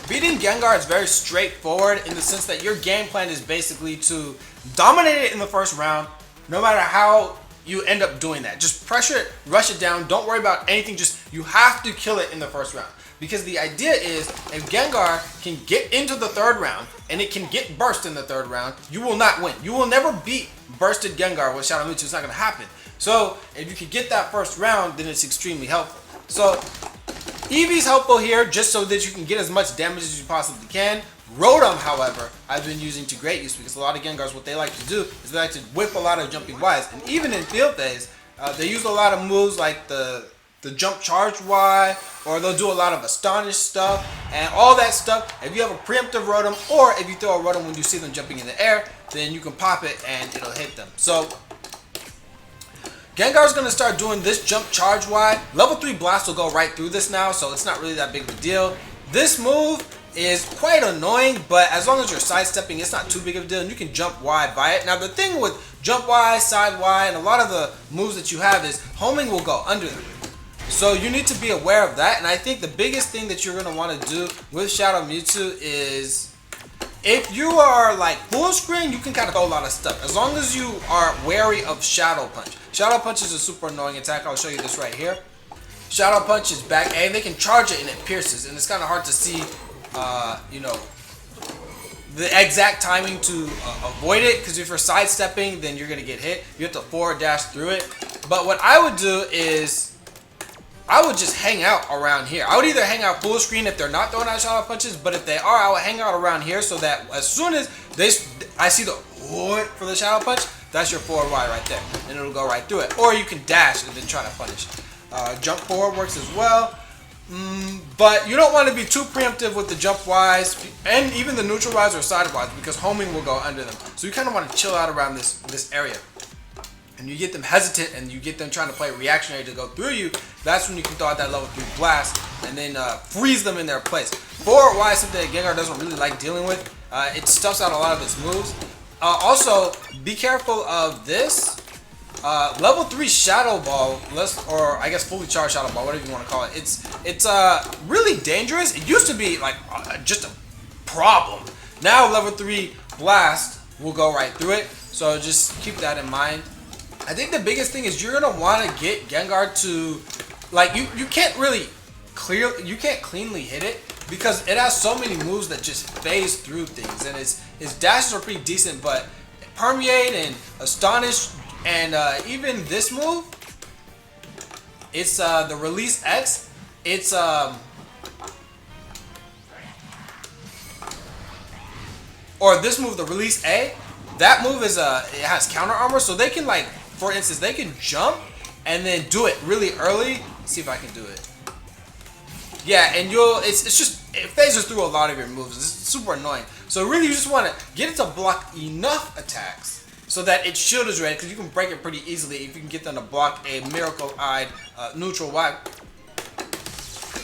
Beating Gengar is very straightforward in the sense that your game plan is basically to dominate it in the first round, no matter how you end up doing that. Just pressure it, rush it down, don't worry about anything, just you have to kill it in the first round. Because the idea is, if Gengar can get into the third round, and it can get burst in the third round, you will not win. You will never beat bursted Gengar with Shadow Mewtwo, it's not going to happen. So, if you can get that first round, then it's extremely helpful. So, Eevee's helpful here just so that you can get as much damage as you possibly can. Rotom, however, I've been using to great use because a lot of Gengars, what they like to do is they like to whip a lot of jumping Ys. And even in field phase, they use a lot of moves like the jump charge Y, or they'll do a lot of astonish stuff and all that stuff. If you have a preemptive Rotom, or if you throw a Rotom when you see them jumping in the air, then you can pop it and it'll hit them. So Gengar's going to start doing this jump charge Y. Level 3 Blast will go right through this now, so it's not really that big of a deal. This move is quite annoying, but as long as you're sidestepping, it's not too big of a deal, and you can jump Y by it. Now the thing with jump Y, side Y, and a lot of the moves that you have is homing will go under them. So you need to be aware of that, and I think the biggest thing that you're going to want to do with Shadow Mewtwo is, if you are like full screen, you can kind of throw a lot of stuff. As long as you are wary of Shadow Punch. Shadow Punch is a super annoying attack. I'll show you this right here. Shadow Punch is back A, and they can charge it and it pierces. And it's kind of hard to see, you know, the exact timing to avoid it. Because if you're sidestepping, then you're going to get hit. You have to forward dash through it. But what I would do is, I would just hang out around here. I would either hang out full screen if they're not throwing out Shadow Punches, but if they are, I would hang out around here so that as soon as I see the for the Shadow Punch, that's your forward Y right there, and it'll go right through it. Or you can dash and then try to punish. Jump forward works as well, but you don't want to be too preemptive with the jump Ys and even the neutral Ys or side Ys because homing will go under them. So you kind of want to chill out around this area. And you get them hesitant and you get them trying to play reactionary to go through you, that's when you can throw out that level 3 blast and then freeze them in their place. Forward Y is something that Gengar doesn't really like dealing with. It stuffs out a lot of its moves. Also, be careful of this. Level 3 Shadow Ball, or I guess fully charged Shadow Ball, whatever you want to call it. It's really dangerous. It used to be like just a problem. Now level 3 Blast will go right through it. So just keep that in mind. I think the biggest thing is you're gonna want to get Gengar to, like, you can't really cleanly hit it because it has so many moves that just phase through things, and its dashes are pretty decent, but Permeate and Astonish and even this move, it's the Release X, it's or this move, the Release A, that move is it has counter armor, so they can, like, for instance, they can jump and then do it really early. Let's see if I can do it. Yeah, and it's just, it phases through a lot of your moves. It's super annoying. So really, you just want to get it to block enough attacks so that its shield is ready, because you can break it pretty easily if you can get them to block a Miracle-Eyed neutral Y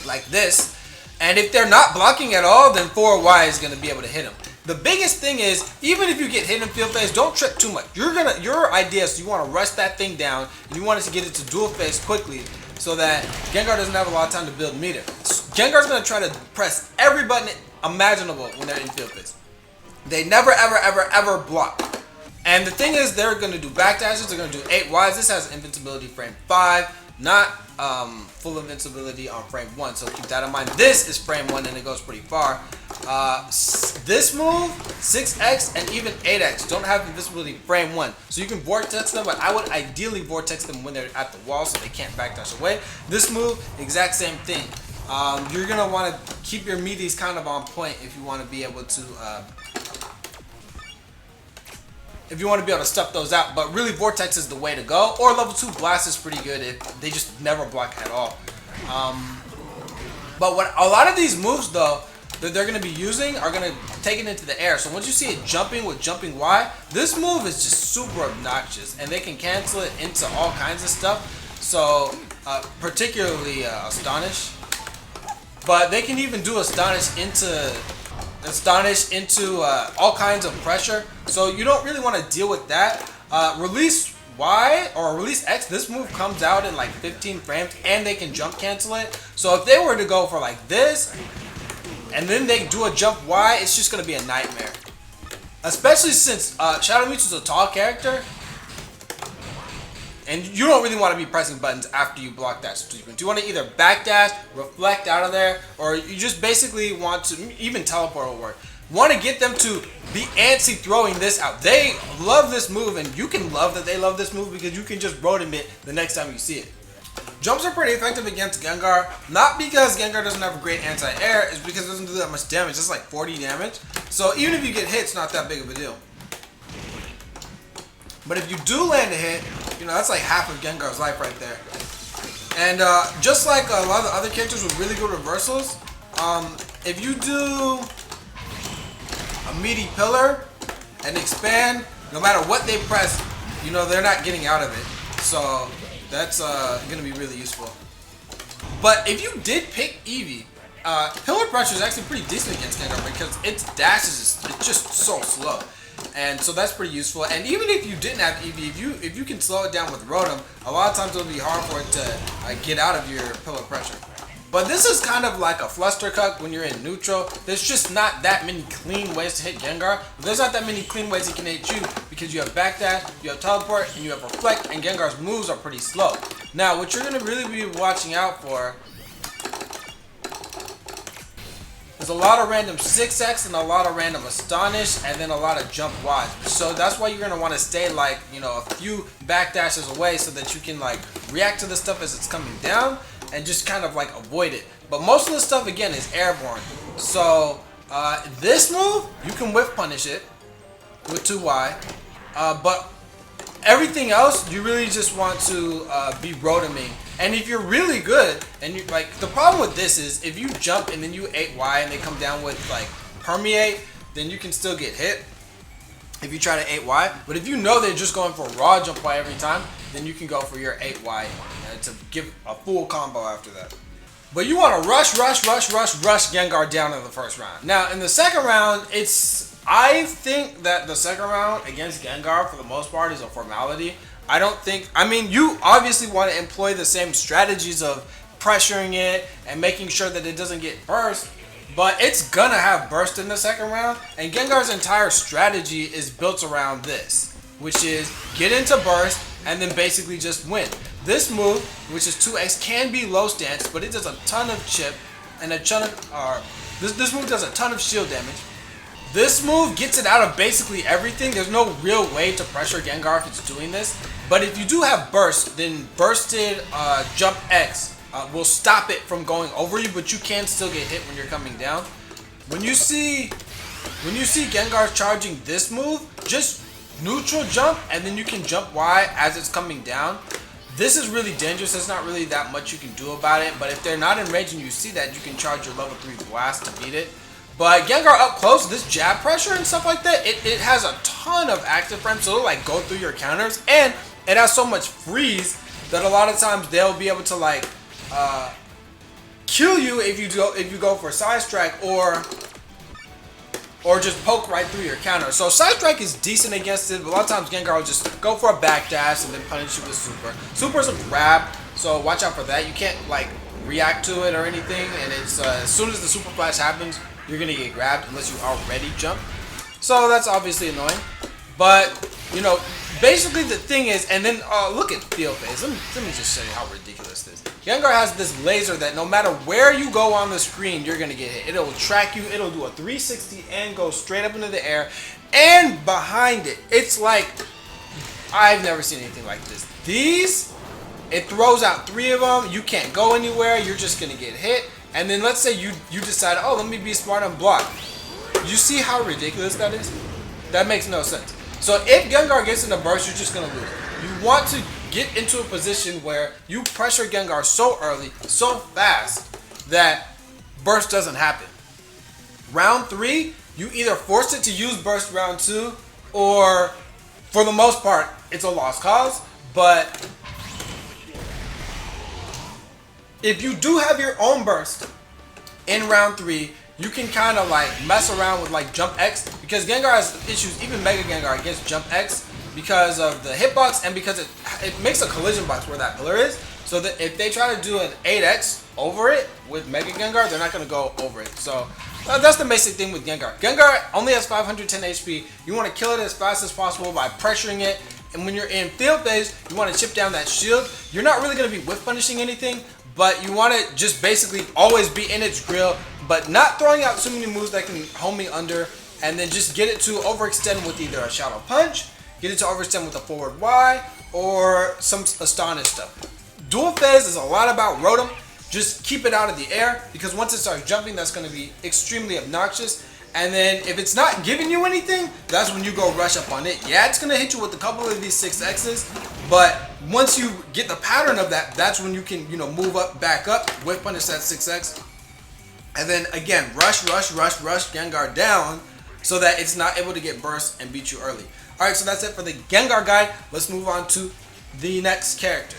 like this. And if they're not blocking at all, then forward Y is going to be able to hit them. The biggest thing is, even if you get hit in field phase, don't trip too much. Your idea is you want to rush that thing down, and you want it to get it to dual phase quickly, so that Gengar doesn't have a lot of time to build meter. Gengar's going to try to press every button imaginable when they're in field phase. They never, ever, ever, ever block. And the thing is, they're going to do back dashes. They're going to do 8 Ys. This has invincibility frame 5, not full invincibility on frame 1. So keep that in mind. This is frame 1, and it goes pretty far. This move, 6X and even 8X, don't have invincibility frame 1. So you can Vortex them, but I would ideally Vortex them when they're at the wall so they can't backdash away. This move, exact same thing. You're going to want to keep your meaties kind of on point if you want to be able to stuff those out, but really Vortex is the way to go, or level 2 Blast is pretty good if they just never block at all. But what a lot of these moves though that they're going to be using are going to take it into the air. So once you see it jumping with jumping Y, this move is just super obnoxious, and they can cancel it into all kinds of stuff. So particularly Astonish, but they can even do Astonish into all kinds of pressure. So you don't really want to deal with that. Release Y or Release X, this move comes out in like 15 frames, and they can jump cancel it. So if they were to go for like this and then they do a jump Y, it's just gonna be a nightmare. Especially since Shadow Mewtwo is a tall character, and you don't really want to be pressing buttons after you block that sprint. You want to either backdash, reflect out of there, or you just basically want to, even teleport will work. Want to get them to be antsy throwing this out. They love this move, and you can love that they love this move because you can just rotom it the next time you see it. Jumps are pretty effective against Gengar, not because Gengar doesn't have a great anti-air, it's because it doesn't do that much damage. It's like 40 damage. So even if you get hit, it's not that big of a deal. But if you do land a hit, you know, that's like half of Gengar's life right there. And just like a lot of the other characters with really good reversals, if you do a meaty pillar and expand, no matter what they press, you know, they're not getting out of it. So that's going to be really useful. But if you did pick Eevee, pillar pressure is actually pretty decent against Gengar because its dashes is just so slow. And so that's pretty useful. And even if you didn't have Eevee, if you can slow it down with Rotom, a lot of times it'll be hard for it to get out of your pillar pressure. But this is kind of like a flustercuck when you're in neutral. There's just not that many clean ways to hit Gengar. There's not that many clean ways he can hit you because you have backdash, you have teleport, and you have reflect, and Gengar's moves are pretty slow. Now, what you're going to really be watching out for is a lot of random 6X and a lot of random Astonish and then a lot of jump Ys. So that's why you're going to want to stay like, you know, a few backdashes away so that you can like react to the stuff as it's coming down and just kind of like avoid it. But most of the stuff again is airborne. So this move, you can whiff punish it with 2Y. But everything else, you really just want to be rotoming. And if you're really good, and you like, the problem with this is if you jump and then you 8Y and they come down with like permeate, then you can still get hit if you try to 8Y. But if you know they're just going for a raw jump Y every time, then you can go for your 8Y to give a full combo after that. But you want to rush Gengar down in the first round. Now in the second round, I think that the second round against Gengar for the most part is a formality. I mean, you obviously want to employ the same strategies of pressuring it and making sure that it doesn't get burst, but it's gonna have burst in the second round, and Gengar's entire strategy is built around this, which is get into burst and then basically just win. This move, which is 2X, can be low stance, but it does a ton of chip and a ton of, this move does a ton of shield damage. This move gets it out of basically everything. There's no real way to pressure Gengar if it's doing this. But if you do have burst, then bursted jump X will stop it from going over you, but you can still get hit when you're coming down. When you see Gengar charging this move, just neutral jump and then you can jump Y as it's coming down. This is really dangerous. There's not really that much you can do about it, but if they're not in range and you see that, you can charge your level 3 blast to beat it. But Gengar up close, this jab pressure and stuff like that, it has a ton of active frames, so it'll like go through your counters, and it has so much freeze that a lot of times they'll be able to like kill you if you go for side strike or just poke right through your counter. So side strike is decent against it, but a lot of times Gengar will just go for a backdash and then punish you with super. Super's a grab, so watch out for that. You can't like react to it or anything, and it's as soon as the super flash happens, you're gonna get grabbed unless you already jump. So that's obviously annoying. But you know, basically the thing is, and then look at field phase. Let me just show you how ridiculous this is. Gengar has this laser that no matter where you go on the screen, you're gonna get hit. It'll track you, it'll do a 360 and go straight up into the air. And behind it, it's like, I've never seen anything like this. These, it throws out 3 of them, you can't go anywhere, you're just gonna get hit. And then let's say you decide, oh, let me be smart and block. You see how ridiculous that is? That makes no sense. So if Gengar gets in a burst, you're just going to lose. You want to get into a position where you pressure Gengar so early, so fast, that burst doesn't happen. Round 3, you either force it to use burst round 2, or for the most part, it's a lost cause. But if you do have your own burst in round 3, you can kind of like mess around with like jump X, because Gengar has issues, even Mega Gengar, against jump X because of the hitbox and because it makes a collision box where that pillar is. So that if they try to do an 8X over it with Mega Gengar, they're not going to go over it. So That's the basic thing with Gengar. Gengar only has 510 HP. You want to kill it as fast as possible by pressuring it. And when you're in field phase, you want to chip down that shield. You're not really going to be whiff punishing anything, but you want to just basically always be in its grill, but not throwing out too many moves that can hold me under. And then just get it to overextend with either a Shadow Punch, get it to overextend with a forward Y, or some Astonish stuff. Dual phase is a lot about Rotom. Just keep it out of the air, because once it starts jumping, that's going to be extremely obnoxious. And then if it's not giving you anything, that's when you go rush up on it. Yeah, it's going to hit you with a couple of these 6Xs, but once you get the pattern of that, that's when you can, you know, move up, back up, whip punish that 6X. And then again, rush Gengar down so that it's not able to get burst and beat you early. Alright, so that's it for the Gengar guide. Let's move on to the next character.